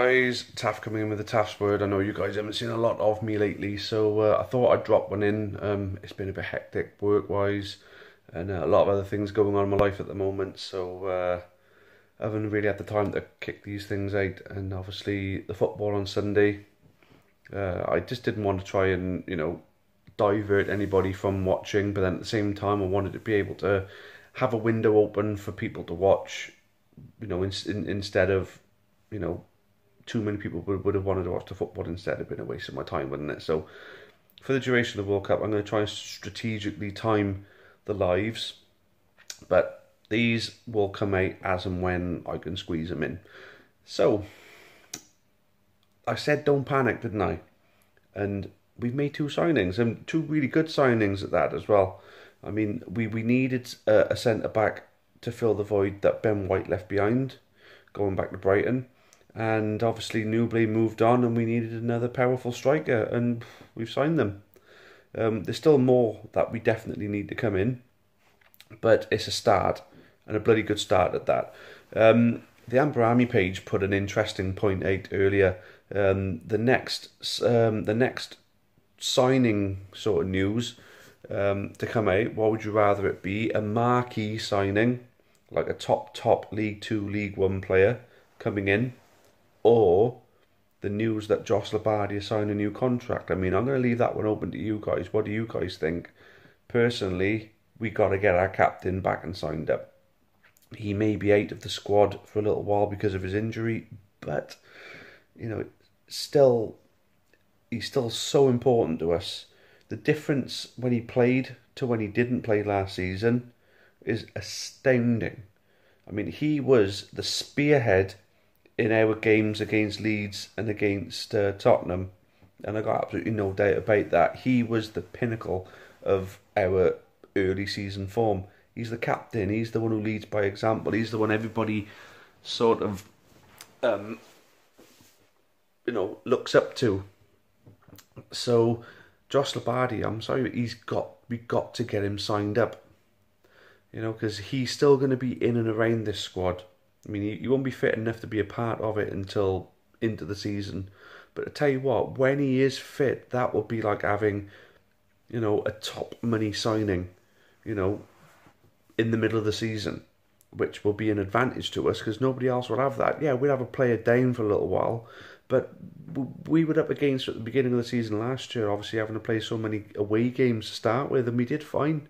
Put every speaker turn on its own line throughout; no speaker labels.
guys, Taff coming in with the Taff's word. I know you guys haven't seen a lot of me lately, so I thought I'd drop one in. It's been a bit hectic work-wise and a lot of other things going on in my life at the moment, so I haven't really had the time to kick these things out. And obviously the football on Sunday, I just didn't want to try and, divert anybody from watching, but then at the same time I wanted to be able to have a window open for people to watch, instead of, too many people would have wanted to watch the football instead. It'd been a waste of my time, wouldn't it? So for the duration of the World Cup, I'm going to try and strategically time the lives, but these will come out as and when I can squeeze them in. So I said don't panic, didn't I? And we've made two signings, and two really good signings at that as well. I mean, we needed a centre-back to fill the void that Ben White left behind, going back to Brighton. And obviously Newbley moved on, and we needed another powerful striker, and we've signed them. There's still more that we definitely need to come in, but it's a start, and a bloody good start at that. The Amber Army page put an interesting point out earlier. The next signing sort of news to come out, what would you rather it be? A marquee signing, like a top League 2, League 1 player coming in, or the news that Josh Labardi has signed a new contract? I mean, I'm going to leave that one open to you guys. What do you guys think? Personally, we got to get our captain back and signed up. He may be out of the squad for a little while because of his injury, but, still, he's still so important to us. The difference when he played to when he didn't play last season is astounding. I mean, he was the spearhead in our games against Leeds and against Tottenham, and I got absolutely no doubt about that. He was the pinnacle of our early season form. He's the captain. He's the one who leads by example. He's the one everybody sort of, looks up to. So, Josh Labardi, I'm sorry, we got to get him signed up. Because he's still going to be in and around this squad. I mean, he won't be fit enough to be a part of it until into the season. But I tell you what, when he is fit, that will be like having, a top money signing, in the middle of the season, which will be an advantage to us because nobody else will have that. Yeah, we'll have a player down for a little while, but we were up against at the beginning of the season last year, obviously having to play so many away games to start with, and we did fine.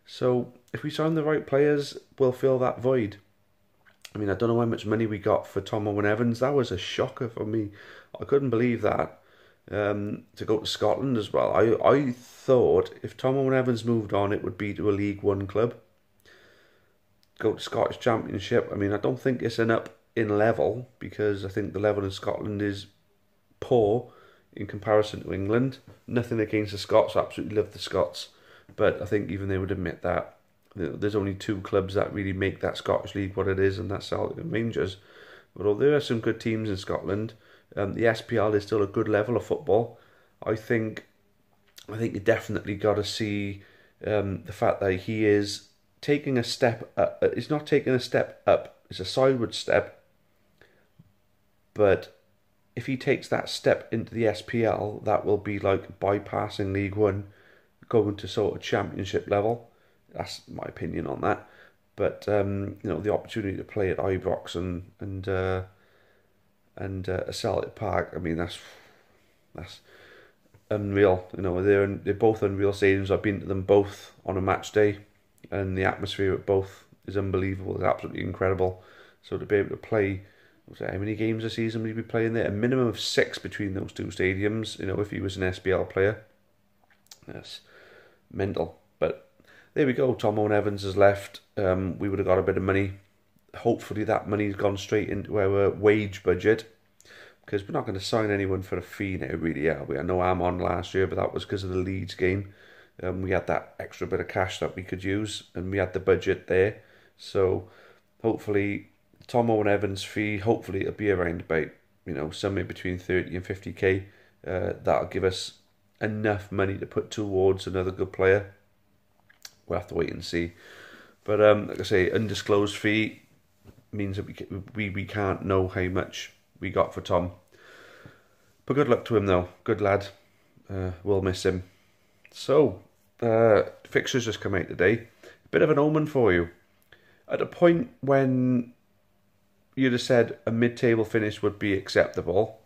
So if we sign the right players, we'll fill that void. I mean, I don't know how much money we got for Tom Owen-Evans. That was a shocker for me. I couldn't believe that. To go to Scotland as well. I thought if Tom Owen-Evans moved on, it would be to a League 1 club. Go to Scottish Championship. I mean, I don't think it's an up in level, because I think the level in Scotland is poor in comparison to England. Nothing against the Scots. I absolutely love the Scots. But I think even they would admit that there's only two clubs that really make that Scottish League what it is, and that's Celtic and Rangers. But although there are some good teams in Scotland, the SPL is still a good level of football. I think you definitely got to see the fact that he is taking a step up. It's not taking a step up, it's a sideward step. But if he takes that step into the SPL, that will be like bypassing League 1, going to sort of Championship level. That's my opinion on that. But the opportunity to play at Ibrox and Celtic Park, I mean, that's unreal. They're both unreal stadiums. I've been to them both on a match day, and the atmosphere at both is unbelievable. It's absolutely incredible. So to be able to play, how many games a season will he be playing there? A minimum of 6 between those two stadiums. If he was an SPL player, that's mental. But there we go. Tom Owen-Evans has left. We would have got a bit of money. Hopefully that money's gone straight into our wage budget, because we're not going to sign anyone for a fee now, really, are we? I know I'm on last year, but that was because of the Leeds game. We had that extra bit of cash that we could use, and we had the budget there. So hopefully Tom Owen-Evans' fee, hopefully it'll be around about, somewhere between 30 and 50k. That'll give us enough money to put towards another good player. We'll have to wait and see. But like I say, undisclosed fee means that we can't know how much we got for Tom. But good luck to him though. Good lad. We'll miss him. So, fixtures just come out today. Bit of an omen for you. At a point when you'd have said a mid-table finish would be acceptable,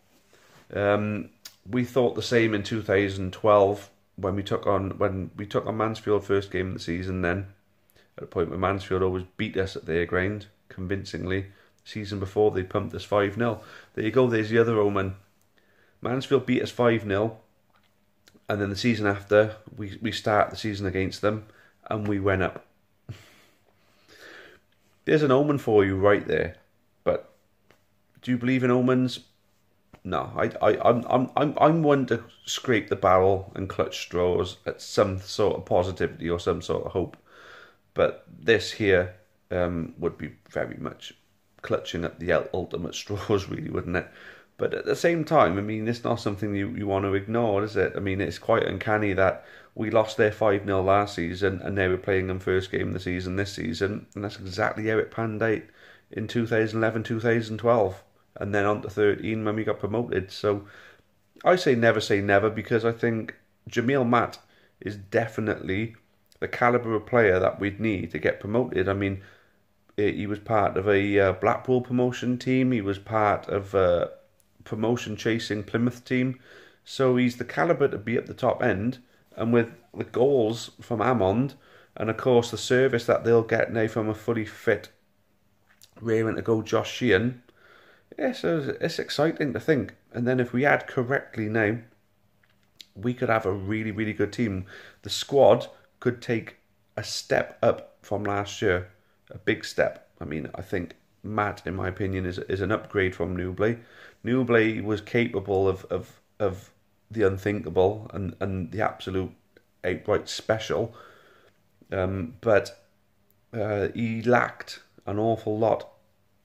we thought the same in 2012 when we took on Mansfield first game of the season. Then, at a point where Mansfield always beat us at their ground convincingly. The season before they pumped us 5-0. There you go. There's the other omen. Mansfield beat us 5-0. And then the season after, we start the season against them, and we went up. There's an omen for you right there. But do you believe in omens? No, I'm one to scrape the barrel and clutch straws at some sort of positivity or some sort of hope. But this here would be very much clutching at the ultimate straws, really, wouldn't it? But at the same time, I mean, it's not something you want to ignore, is it? I mean, it's quite uncanny that we lost their 5-0 last season and they were playing them first game of the season this season. And that's exactly how it panned out in 2011, 2012. And then on to 13 when we got promoted. So I say never because I think Jamil Matt is definitely the calibre of player that we'd need to get promoted. I mean, he was part of a Blackpool promotion team. He was part of a promotion chasing Plymouth team, so he's the calibre to be at the top end. And with the goals from Amond, and of course the service that they'll get now from a fully fit, raring to go Josh Sheehan, it's exciting to think. And then if we add correctly now, we could have a really good team. The squad could take a step up from last year, a big step. I mean, I think Matt, in my opinion, is an upgrade from Newbley. Newbley was capable of the unthinkable and the absolute outright special, but he lacked an awful lot.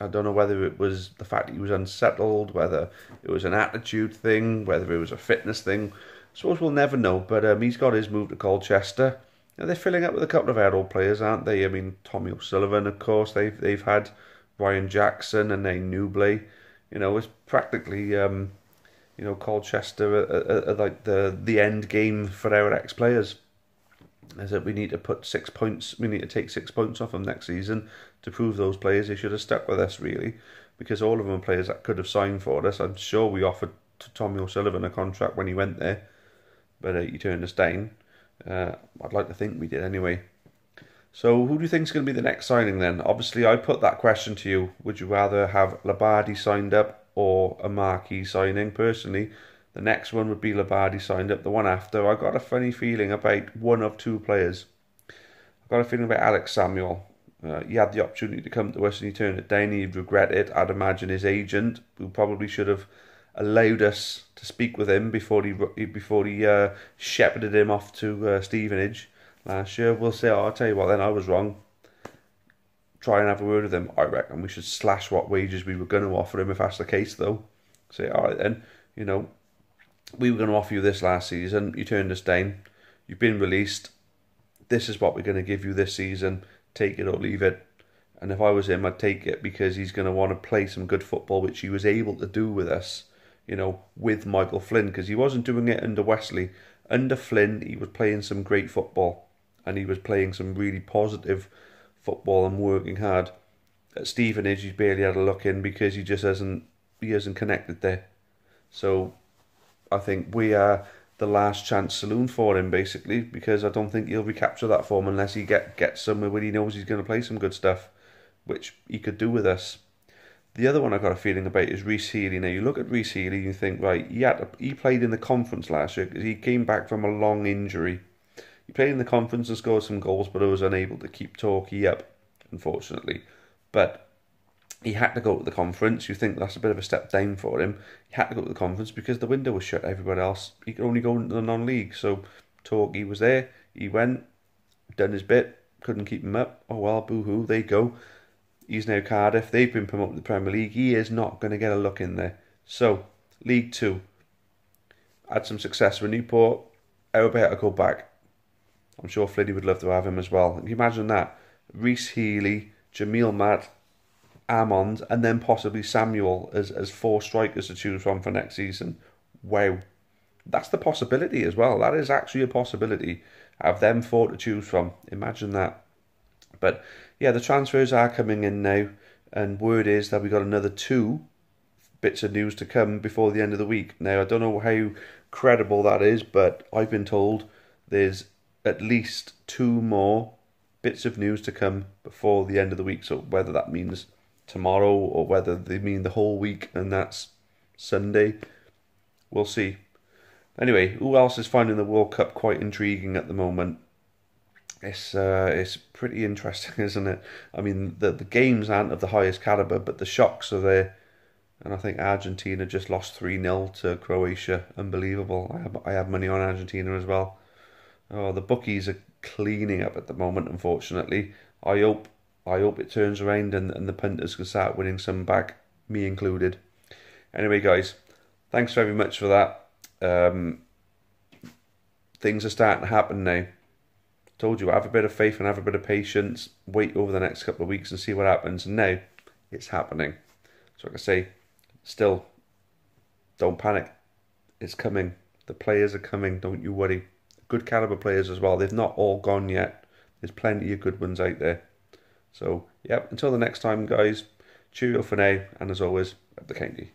I don't know whether it was the fact that he was unsettled, whether it was an attitude thing, whether it was a fitness thing. I suppose we'll never know, but he's got his move to Colchester. Now, they're filling up with a couple of adult players, aren't they? I mean, Tommy O'Sullivan, of course, they've had Ryan Jackson and then Newbley. You know, it's practically, Colchester like the end game for our ex-players. As that we need to put 6 points, we need to take 6 points off them next season to prove those players they should have stuck with us, really, because all of them are players that could have signed for us. I'm sure we offered to Tommy O'Sullivan a contract when he went there, but he turned us down. I'd like to think we did anyway. So who do you think is going to be the next signing then? Obviously, I put that question to you. Would you rather have Labardi signed up or a marquee signing? Personally, the next one would be Labardi signed up. The one after, I got a funny feeling about one of two players. I got a feeling about Alex Samuel. He had the opportunity to come to us and he turned it down. He'd regret it. I'd imagine his agent, who probably should have allowed us to speak with him before he shepherded him off to Stevenage last year, will say, I'll tell you what, then I was wrong. Try and have a word with him. I reckon we should slash what wages we were going to offer him if that's the case, though. Say, all right then, we were going to offer you this last season. You turned us down. You've been released. This is what we're going to give you this season. Take it or leave it. And if I was him, I'd take it because he's going to want to play some good football, which he was able to do with us, with Michael Flynn, because he wasn't doing it under Wesley. Under Flynn, he was playing some great football and he was playing some really positive football and working hard. At Stevenage, he's barely had a look in because he hasn't connected there. So I think we are the last chance saloon for him, basically, because I don't think he'll recapture that form unless he gets somewhere where he knows he's going to play some good stuff, which he could do with us. The other one I got a feeling about is Reece Healy. Now, you look at Reece Healy and you think, right, he played in the conference last year because he came back from a long injury. He played in the conference and scored some goals, but I was unable to keep Torquay up, unfortunately. But he had to go to the conference. You think that's a bit of a step down for him. He had to go to the conference because the window was shut. Everyone else, he could only go into the non-league. So Torquay was there. He went, done his bit, couldn't keep him up. Oh well, boo-hoo, there you go. He's now Cardiff. They've been promoted to the Premier League. He is not going to get a look in there. So, League 2. Had some success with Newport. How about I go back? I'm sure Fliddy would love to have him as well. Can you imagine that? Reece Healy, Jamil Matt, Amond, and then possibly Samuel as 4 strikers to choose from for next season. Wow. That's the possibility as well. That is actually a possibility. Have them 4 to choose from. Imagine that. But yeah, the transfers are coming in now, and word is that we got another 2 bits of news to come before the end of the week. Now, I don't know how credible that is, but I've been told there's at least 2 more bits of news to come before the end of the week. So whether that means tomorrow or whether they mean the whole week and that's Sunday, we'll see. Anyway, who else is finding the World Cup quite intriguing at the moment? It's pretty interesting, isn't it? I mean, the games aren't of the highest caliber, but the shocks are there. And I think Argentina just lost 3-0 to Croatia. Unbelievable. I have money on Argentina as well. Oh, the bookies are cleaning up at the moment, unfortunately. I hope it turns around and the punters can start winning some back, me included. Anyway, guys, thanks very much for that. Things are starting to happen now. Told you, have a bit of faith and have a bit of patience. Wait over the next couple of weeks and see what happens. And now, it's happening. So like I say, still, don't panic. It's coming. The players are coming. Don't you worry. Good caliber players as well. They've not all gone yet. There's plenty of good ones out there. So, yep, until the next time, guys. Cheerio for now. And as always, up the county.